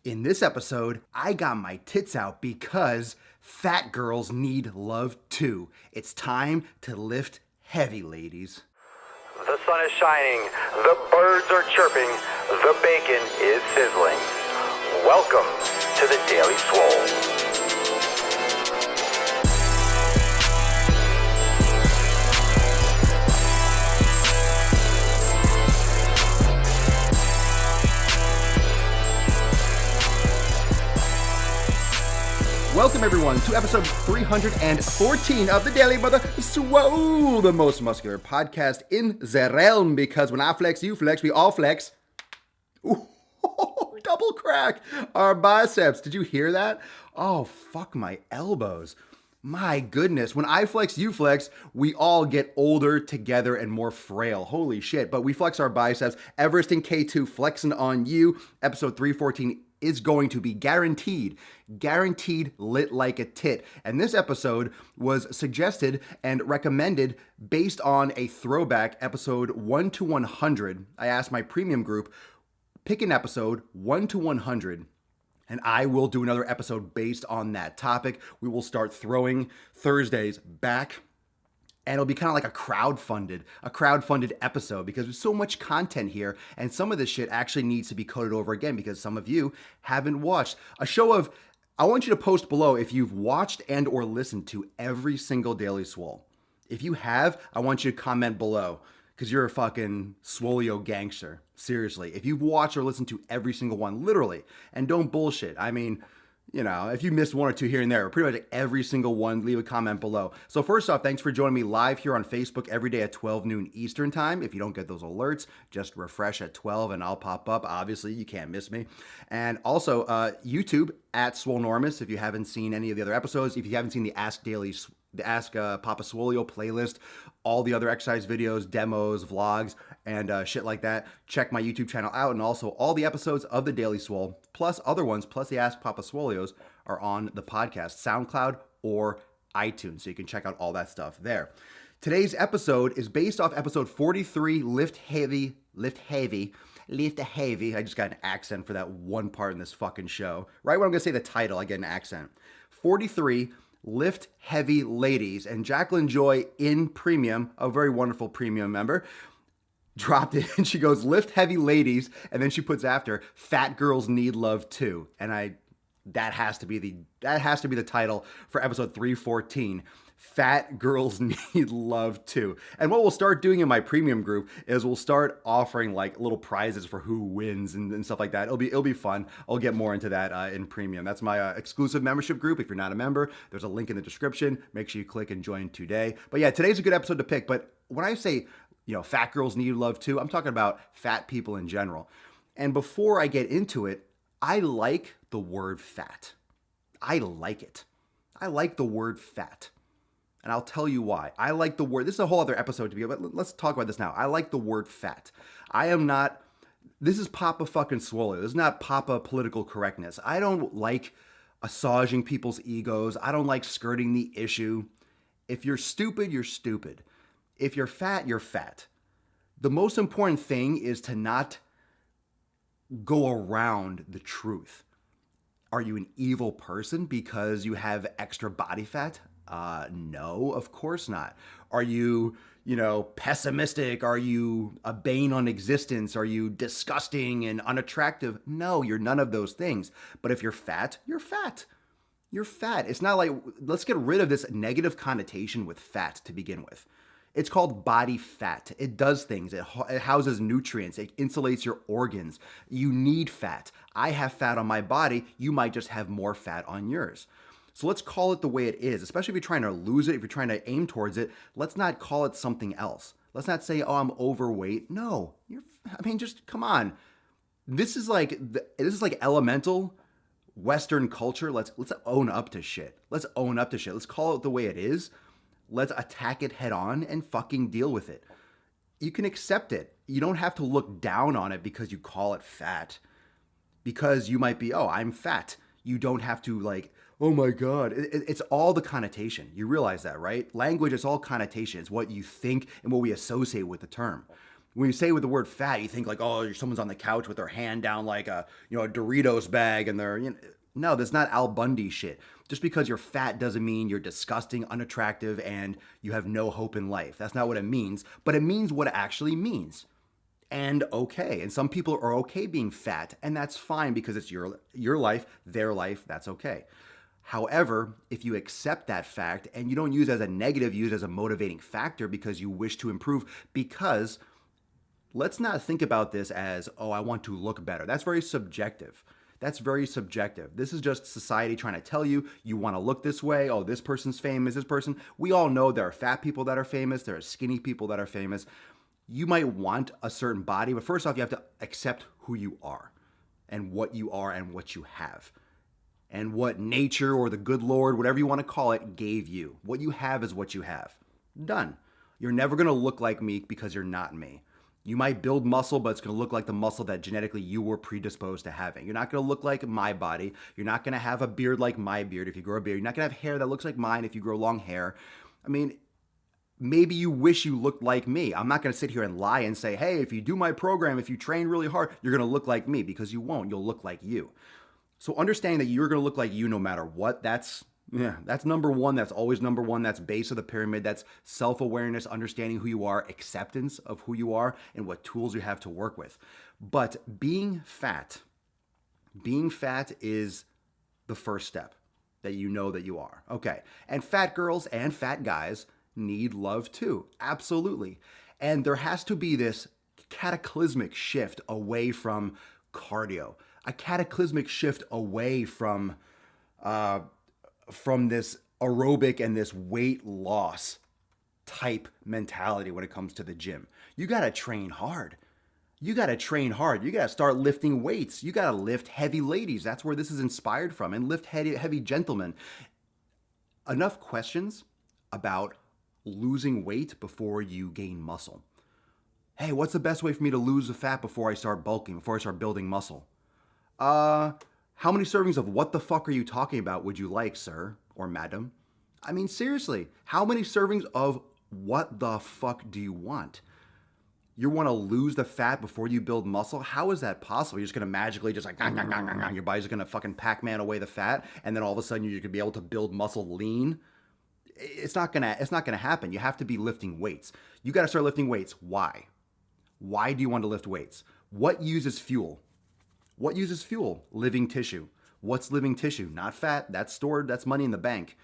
In this episode, I got my tits out because fat girls need love too. It's time to lift heavy, ladies. The sun is shining, the birds are chirping, the bacon is sizzling. Welcome to the Daily Swole. Welcome everyone to episode 314 of the Daily Mother Swole, the most muscular podcast in the realm, because when I flex, you flex, we all flex. Ooh, double crack our biceps. Did you hear that? Oh, fuck my elbows. My goodness, when I flex, you flex, we all get older together and more frail. Holy shit, but we flex our biceps. Everest and K2 flexing on you. Episode 314 is going to be guaranteed lit like a tit. And this episode was suggested and recommended based on a throwback episode 1 to 100. I asked my premium group, pick an episode 1 to 100. And I will do another episode based on that topic. We will start throwing Thursdays back. And it'll be kind of like a crowdfunded episode because there's so much content here. And some of this shit actually needs to be coded over again because some of you haven't watched. I want you to post below if you've watched and or listened to every single Daily Swole. If you have, I want you to comment below because you're a fucking Swoleo gangster. Seriously. If you've watched or listened to every single one, literally, and don't bullshit. I mean, you know, if you missed one or two here and there, pretty much every single one, leave a comment below. So first off, thanks for joining me live here on Facebook every day at 12 noon Eastern time. If you don't get those alerts, just refresh at 12 and I'll pop up. Obviously, you can't miss me. And also, YouTube at Swolenormous if you haven't seen any of the other episodes. If you haven't seen the Ask Papa Swoleo playlist, all the other exercise videos, demos, vlogs, and shit like that, check my YouTube channel out. And also all the episodes of the Daily Swole, plus other ones, plus the Ask Papa Swoleos are on the podcast, SoundCloud or iTunes. So you can check out all that stuff there. Today's episode is based off episode 43, Lift Heavy. I just got an accent for that one part in this fucking show. Right when I'm going to say the title, I get an accent. 43, Lift Heavy Ladies. And Jacqueline Joy in Premium, a very wonderful Premium member, dropped it and she goes, Lift Heavy Ladies. And then she puts after, Fat Girls Need Love Too. And that has to be the title for episode 314. Fat Girls Need Love Too. And what we'll start doing in my premium group is we'll start offering like little prizes for who wins and stuff like that. It'll be fun. I'll get more into that in premium. That's my exclusive membership group. If you're not a member, there's a link in the description. Make sure you click and join today. But yeah, today's a good episode to pick. But when I say, fat girls need love too, I'm talking about fat people in general. And before I get into it, I like the word fat. I like it. I like the word fat. And I'll tell you why. I like the word. This is a whole other episode to be, but let's talk about this now. I like the word fat. This is Papa fucking Swole. This is not Papa political correctness. I don't like assuaging people's egos. I don't like skirting the issue. If you're stupid, you're stupid. If you're fat, you're fat. The most important thing is to not go around the truth. Are you an evil person because you have extra body fat? No, of course not. Are you, pessimistic? Are you a bane on existence? Are you disgusting and unattractive? No, you're none of those things. But if you're fat, you're fat. You're fat. It's not like, let's get rid of this negative connotation with fat to begin with. It's called body fat. It does things. It houses nutrients. It insulates your organs. You need fat. I have fat on my body. You might just have more fat on yours. So let's call it the way it is, especially if you're trying to lose it, if you're trying to aim towards it. Let's not call it something else. Let's not say, oh, I'm overweight. No, just come on. This is like elemental Western culture. Let's own up to shit. Let's own up to shit. Let's call it the way it is. Let's attack it head on and fucking deal with it. You can accept it. You don't have to look down on it because you call it fat. Because you might be, oh, I'm fat. You don't have to like, oh my God. It's all the connotation. You realize that, right? Language is all connotation. It's what you think and what we associate with the term. When you say with the word fat, you think like, oh, someone's on the couch with their hand down like a Doritos bag, and they're no, that's not Al Bundy shit. Just because you're fat doesn't mean you're disgusting, unattractive, and you have no hope in life. That's not what it means, but it means what it actually means. And okay, and some people are okay being fat, and that's fine because it's your life, their life. That's okay. However, if you accept that fact and you don't use it as a negative, use it as a motivating factor because you wish to improve, because let's not think about this as, oh, I want to look better. That's very subjective. That's very subjective. This is just society trying to tell you you want to look this way. Oh, this person's famous, this person. We all know there are fat people that are famous, there are skinny people that are famous. You might want a certain body, but first off, you have to accept who you are and what you are and what you have. And what nature or the good Lord, whatever you want to call it, gave you. What you have is what you have. Done. You're never going to look like me because you're not me. You might build muscle, but it's going to look like the muscle that genetically you were predisposed to having. You're not going to look like my body. You're not going to have a beard like my beard if you grow a beard. You're not going to have hair that looks like mine if you grow long hair. I mean, maybe you wish you looked like me. I'm not going to sit here and lie and say, hey, if you do my program, if you train really hard, you're going to look like me, because you won't. You'll look like you. So understanding that you're going to look like you no matter what, that's number one. That's always number one. That's base of the pyramid. That's self-awareness, understanding who you are, acceptance of who you are, and what tools you have to work with. But being fat is the first step that you know that you are. Okay. And fat girls and fat guys need love too. Absolutely. And there has to be this cataclysmic shift away from cardio, a cataclysmic shift away from this aerobic and this weight loss type mentality when it comes to the gym. You got to train hard. You got to start lifting weights. You got to lift heavy ladies. That's where this is inspired from. And lift heavy gentlemen. Enough questions about losing weight before you gain muscle. Hey, what's the best way for me to lose the fat before I start bulking, before I start building muscle? How many servings of what the fuck are you talking about would you like, sir or madam? I mean, seriously, how many servings of what the fuck do you want? You want to lose the fat before you build muscle? How is that possible? You're just going to magically just like, your body's going to fucking Pac-Man away the fat, and then all of a sudden you're going to be able to build muscle lean? It's not going to happen. You have to be lifting weights. You got to start lifting weights. Why? Why do you want to lift weights? What uses fuel? What uses fuel? Living tissue. What's living tissue? Not fat. That's stored. That's money in the bank.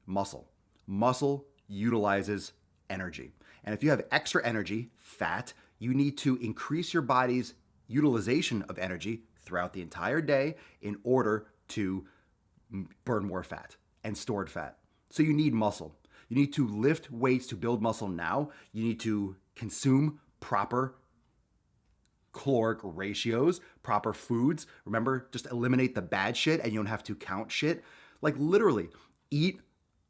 Muscle. Muscle utilizes energy. And if you have extra energy, fat, you need to increase your body's utilization of energy throughout the entire day in order to burn more fat and stored fat. So you need muscle. You need to lift weights to build muscle now. You need to consume proper caloric ratios, proper foods. Remember, just eliminate the bad shit and you don't have to count shit. Like literally eat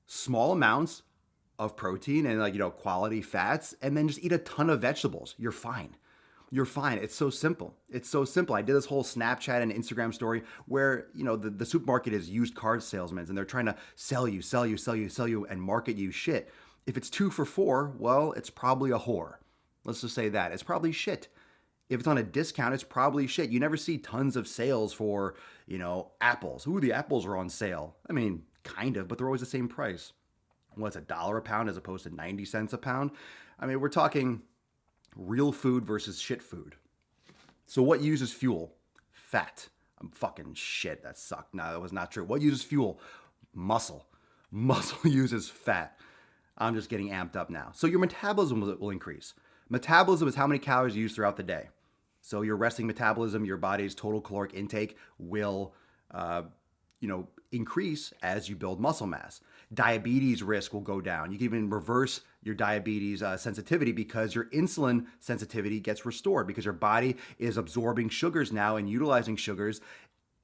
small amounts of protein and quality fats, and then just eat a ton of vegetables. You're fine. You're fine. It's so simple. It's so simple. I did this whole Snapchat and Instagram story where, the supermarket is used car salesmen and they're trying to sell you and market you shit. If it's 2 for $4, well, it's probably a whore. Let's just say that. It's probably shit. If it's on a discount, it's probably shit. You never see tons of sales for, apples. Ooh, the apples are on sale. I mean, kind of, but they're always the same price. What's $1 a pound as opposed to 90 cents a pound? I mean, we're talking real food versus shit food. So what uses fuel? Fat. I'm fucking shit. That sucked. No, that was not true. What uses fuel? Muscle. Muscle uses fat. I'm just getting amped up now. So your metabolism will increase. Metabolism is how many calories you use throughout the day. So your resting metabolism, your body's total caloric intake will, increase as you build muscle mass. Diabetes risk will go down. You can even reverse your diabetes sensitivity because your insulin sensitivity gets restored because your body is absorbing sugars now and utilizing sugars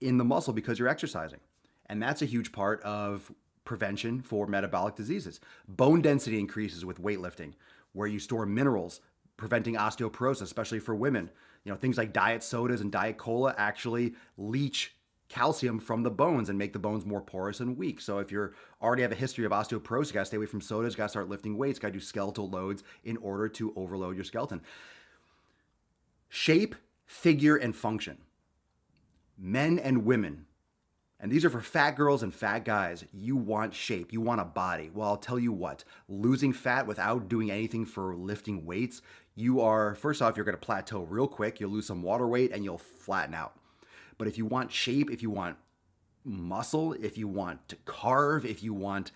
in the muscle because you're exercising. And that's a huge part of prevention for metabolic diseases. Bone density increases with weightlifting, where you store minerals, preventing osteoporosis, especially for women. Things like diet sodas and diet cola actually leach calcium from the bones and make the bones more porous and weak. So if you already have a history of osteoporosis, you gotta stay away from sodas, you gotta start lifting weights, you gotta do skeletal loads in order to overload your skeleton. Shape, figure, and function. Men and women, and these are for fat girls and fat guys, you want shape, you want a body. Well, I'll tell you what, losing fat without doing anything for lifting weights, you are, first off, you're gonna plateau real quick, you'll lose some water weight, and you'll flatten out. But if you want shape, if you want muscle, if you want to carve, if you want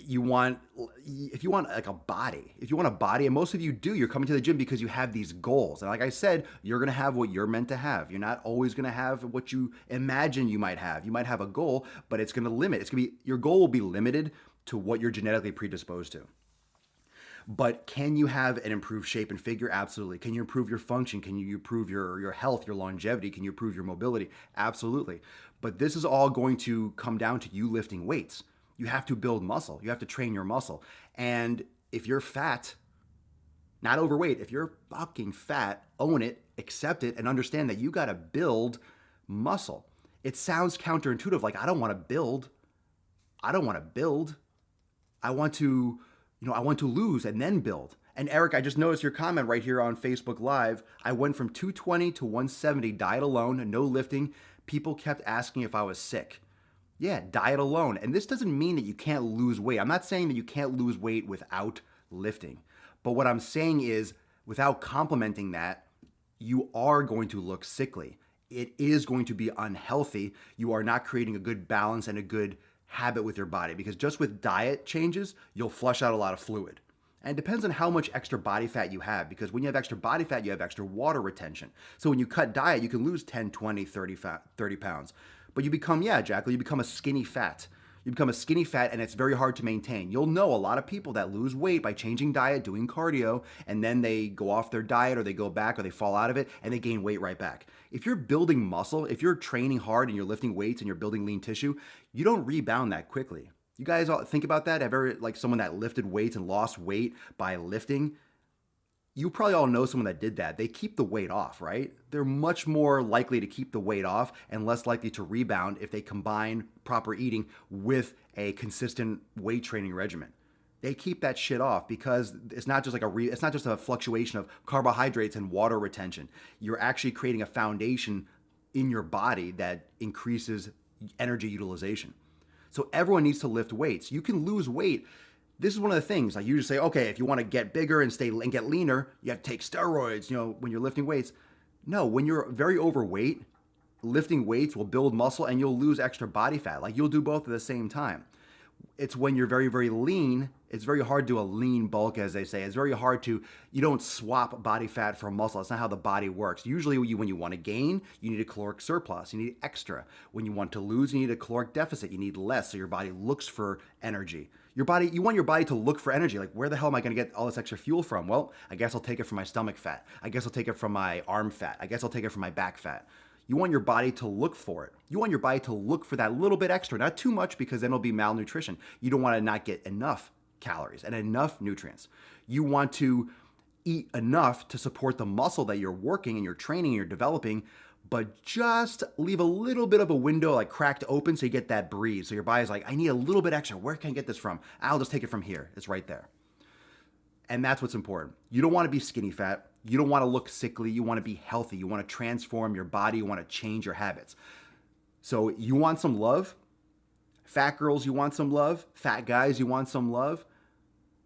like a body, if you want a body, and most of you do, you're coming to the gym because you have these goals. And like I said, you're going to have what you're meant to have. You're not always going to have what you imagine you might have. You might have a goal, but it's going to limit. It's going to be, your goal will be limited to what you're genetically predisposed to. But can you have an improved shape and figure? Absolutely. Can you improve your function? Can you improve your health, your longevity? Can you improve your mobility? Absolutely. But this is all going to come down to you lifting weights. You have to build muscle. You have to train your muscle. And if you're fat, not overweight, if you're fucking fat, own it, accept it, and understand that you got to build muscle. It sounds counterintuitive, like I don't want to build. I don't want to build. I want to lose and then build. And Eric, I just noticed your comment right here on Facebook Live. I went from 220 to 170, diet alone, no lifting. People kept asking if I was sick. Yeah, diet alone. And this doesn't mean that you can't lose weight. I'm not saying that you can't lose weight without lifting. But what I'm saying is, without complementing that, you are going to look sickly. It is going to be unhealthy. You are not creating a good balance and a good habit with your body, because just with diet changes, you'll flush out a lot of fluid. And it depends on how much extra body fat you have, because when you have extra body fat, you have extra water retention. So when you cut diet, you can lose 10, 20, 30 pounds. But you become, Jacqueline, you become a skinny fat. You become a skinny fat, and it's very hard to maintain. You'll know a lot of people that lose weight by changing diet, doing cardio, and then they go off their diet, or they go back, or they fall out of it, and they gain weight right back. If you're building muscle, if you're training hard and you're lifting weights and you're building lean tissue, you don't rebound that quickly. You guys all think about that? Have ever, like, someone that lifted weights and lost weight by lifting? You probably all know someone that did that. They keep the weight off, right? They're much more likely to keep the weight off and less likely to rebound if they combine proper eating with a consistent weight training regimen. They keep that shit off because it's not just like it's not just a fluctuation of carbohydrates and water retention. You're actually creating a foundation in your body that increases energy utilization. So everyone needs to lift weights. You can lose weight. This is one of the things, like you just say, okay, if you want to get bigger and get leaner, you have to take steroids, when you're lifting weights. No, when you're very overweight, lifting weights will build muscle and you'll lose extra body fat. Like, you'll do both at the same time. It's when you're very, very lean, it's very hard to do a lean bulk, as they say. It's very hard you don't swap body fat for muscle. That's not how the body works. Usually when you want to gain, you need a caloric surplus. You need extra. When you want to lose, you need a caloric deficit. You need less, so your body looks for energy. You want your body to look for energy. Like, where the hell am I going to get all this extra fuel from? Well, I guess I'll take it from my stomach fat. I guess I'll take it from my arm fat. I guess I'll take it from my back fat. You want your body to look for it. You want your body to look for that little bit extra, not too much, because then it'll be malnutrition. You don't want to not get enough calories and enough nutrients. You want to eat enough to support the muscle that you're working and you're training and you're developing, but just leave a little bit of a window, like, cracked open, so you get that breeze. So your body's like, I need a little bit extra. Where can I get this from? I'll just take it from here. It's right there. And that's what's important. You don't want to be skinny fat. You don't want to look sickly. You want to be healthy. You want to transform your body. You want to change your habits. So you want some love? Fat girls, you want some love? Fat guys, you want some love?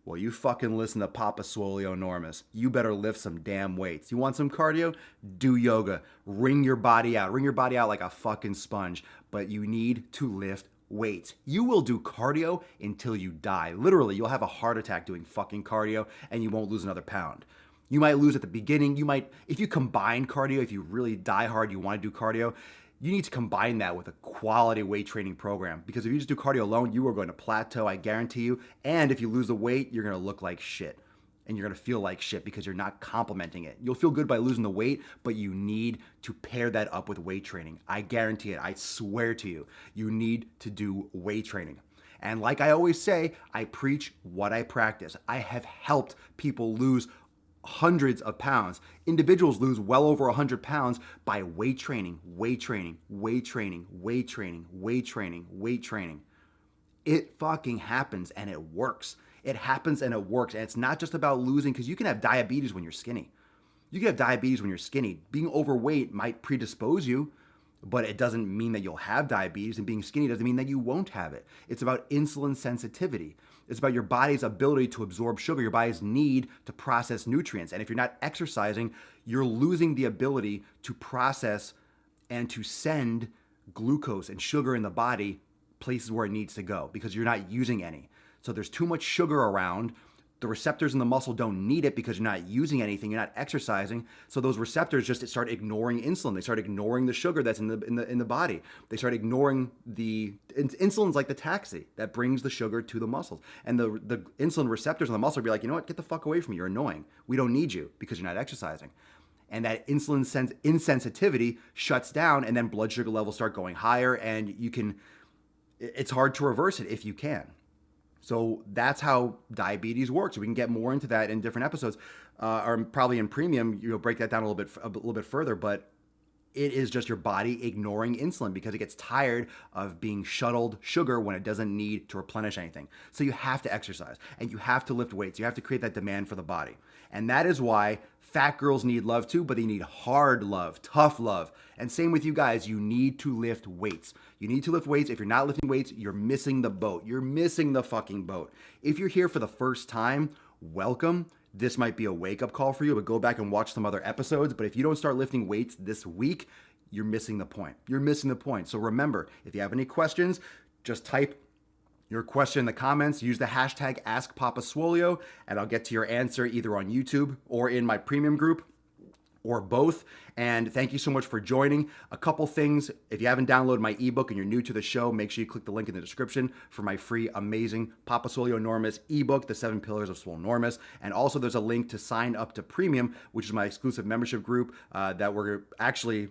Well, you fucking listen to Papa Swolenormous. You better lift some damn weights. You want some cardio? Do yoga. Wring your body out. Wring your body out like a fucking sponge. But you need to lift weights. You will do cardio until you die. Literally, you'll have a heart attack doing fucking cardio and you won't lose another pound. You might lose at the beginning. If you combine cardio, if you really die hard, you want to do cardio, you need to combine that with a quality weight training program, because if you just do cardio alone, you are going to plateau, I guarantee you. And if you lose the weight, you're going to look like shit and you're going to feel like shit because you're not complementing it. You'll feel good by losing the weight, but you need to pair that up with weight training. I guarantee it. I swear to you, you need to do weight training. And like I always say, I preach what I practice. I have helped people lose hundreds of pounds. Individuals lose well over 100 pounds by weight training, weight training, weight training, weight training, weight training, weight training. It fucking happens and it works. It happens and it works. And it's not just about losing, because you can have diabetes when you're skinny. You can have diabetes when you're skinny. Being overweight might predispose you, but it doesn't mean that you'll have diabetes, and being skinny doesn't mean that you won't have it. It's about insulin sensitivity. It's about your body's ability to absorb sugar, your body's need to process nutrients. And if you're not exercising, you're losing the ability to process and to send glucose and sugar in the body places where it needs to go because you're not using any. So there's too much sugar around. The receptors in the muscle don't need it because you're not using anything, you're not exercising. So those receptors just start ignoring insulin. They start ignoring the sugar that's in the body. They start ignoring insulin's like the taxi that brings the sugar to the muscles. And the insulin receptors in the muscle will be like, you know what, get the fuck away from me. You're annoying. We don't need you because you're not exercising. And that insulin insensitivity shuts down, and then blood sugar levels start going higher, and it's hard to reverse it if you can. So that's how diabetes works. We can get more into that in different episodes, or probably in premium. You'll break that down a little bit further. But it is just your body ignoring insulin because it gets tired of being shuttled sugar when it doesn't need to replenish anything. So you have to exercise and you have to lift weights. You have to create that demand for the body, and that is why fat girls need love too, but they need hard love, tough love. And same with you guys, you need to lift weights. You need to lift weights. If you're not lifting weights, you're missing the boat. You're missing the fucking boat. If you're here for the first time, welcome. This might be a wake-up call for you, but go back and watch some other episodes. But if you don't start lifting weights this week, you're missing the point. You're missing the point. So remember, if you have any questions, just type your question in the comments, use the hashtag AskPapaSwolio, and I'll get to your answer either on YouTube or in my premium group or both. And thank you so much for joining. A couple things, if you haven't downloaded my ebook and you're new to the show, make sure you click the link in the description for my free, amazing Papa Swolenormous ebook, The 7 Pillars of Swolenormous. And also there's a link to sign up to premium, which is my exclusive membership group that we're actually,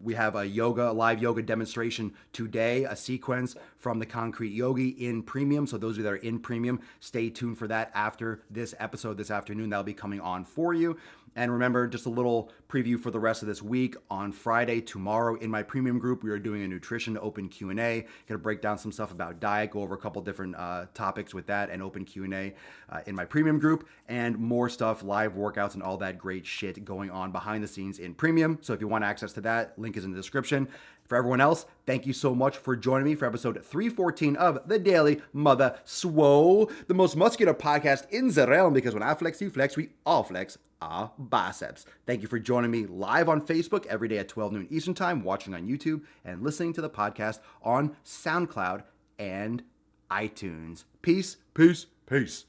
we have a live yoga demonstration today, a sequence from the Concrete Yogi in premium. So those of you that are in premium, stay tuned for that after this episode this afternoon. That'll be coming on for you. And remember, just a little preview for the rest of this week. On Friday, tomorrow, in my premium group, we are doing a nutrition open Q&A. Going to break down some stuff about diet, go over a couple different topics with that, and open Q&A in my premium group, and more stuff, live workouts, and all that great shit going on behind the scenes in premium. So if you want access to that, link is in the description. For everyone else, thank you so much for joining me for episode 314 of The Daily Mother Swole, the most muscular podcast in the realm, because when I flex, you flex, we all flex our biceps. Thank you for joining me live on Facebook every day at 12 noon Eastern Time, watching on YouTube, and listening to the podcast on SoundCloud and iTunes. Peace, peace, peace.